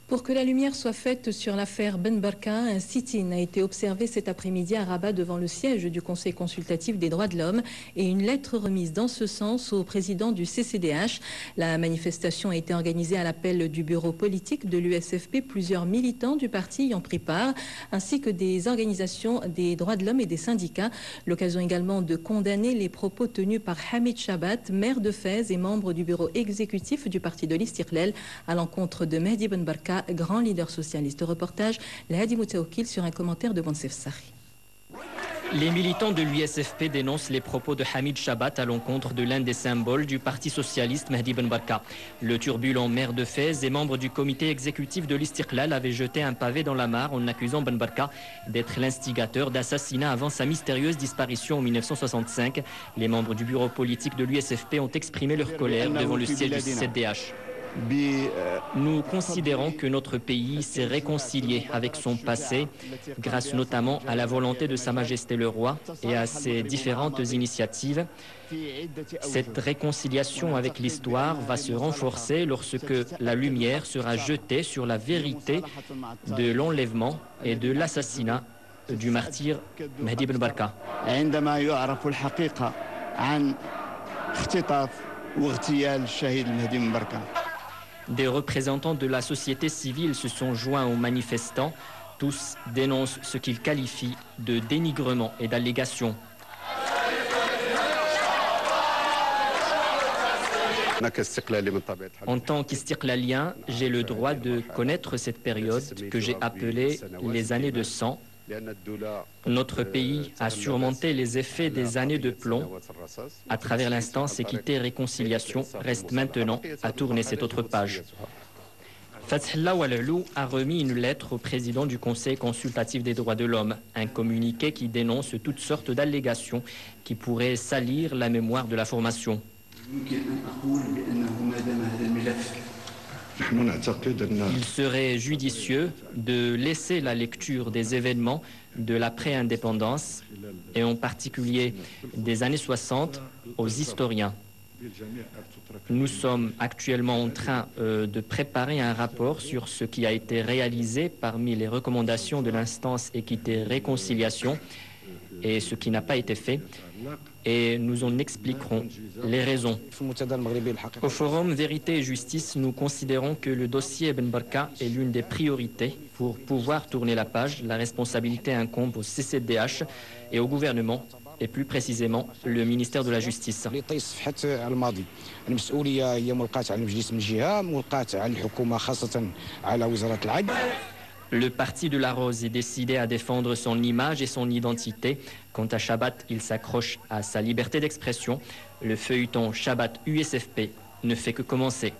Pour que la lumière soit faite sur l'affaire Ben Barka, un sit-in a été observé cet après-midi à Rabat devant le siège du Conseil consultatif des droits de l'homme et une lettre remise dans ce sens au président du CCDH. La manifestation a été organisée à l'appel du bureau politique de l'USFP. Plusieurs militants du parti y ont pris part, ainsi que des organisations des droits de l'homme et des syndicats. L'occasion également de condamner les propos tenus par Hamid Chabat, maire de Fès et membre du bureau exécutif du parti de l'Istiqlal, à l'encontre de Mehdi Ben Barka, grand leader socialiste. Reportage Lahadi Moutaoukil sur un commentaire de Bonsef Sarri. Les militants de l'USFP dénoncent les propos de Hamid Chabat à l'encontre de l'un des symboles du parti socialiste, Mehdi Ben Barka. Le turbulent maire de Fès et membre du comité exécutif de l'Istiqlal avait jeté un pavé dans la mare en accusant Ben Barka d'être l'instigateur d'assassinat avant sa mystérieuse disparition en 1965. Les membres du bureau politique de l'USFP ont exprimé leur colère devant le siège du CCDH. Nous considérons que notre pays s'est réconcilié avec son passé grâce notamment à la volonté de Sa Majesté le Roi et à ses différentes initiatives. Cette réconciliation avec l'histoire va se renforcer lorsque la lumière sera jetée sur la vérité de l'enlèvement et de l'assassinat du martyr Mehdi Ben Barka. Des représentants de la société civile se sont joints aux manifestants. Tous dénoncent ce qu'ils qualifient de dénigrement et d'allégation. En tant qu'Istiqlalien, j'ai le droit de connaître cette période que j'ai appelée les années de sang. Notre pays a surmonté les effets des années de plomb. À travers l'instance équité-réconciliation, reste maintenant à tourner cette autre page. Fathullah Walalou a remis une lettre au président du Conseil consultatif des droits de l'homme, un communiqué qui dénonce toutes sortes d'allégations qui pourraient salir la mémoire de la formation. Il serait judicieux de laisser la lecture des événements de l'après-indépendance et en particulier des années 60 aux historiens. Nous sommes actuellement en train de préparer un rapport sur ce qui a été réalisé parmi les recommandations de l'instance équité-réconciliation et ce qui n'a pas été fait. Et nous en expliquerons les raisons. Au Forum Vérité et Justice, nous considérons que le dossier Ben Barka est l'une des priorités. Pour pouvoir tourner la page, la responsabilité incombe au CCDH et au gouvernement, et plus précisément le ministère de la Justice. Le parti de la Rose est décidé à défendre son image et son identité. Quant à Chabat, il s'accroche à sa liberté d'expression. Le feuilleton Chabat USFP ne fait que commencer.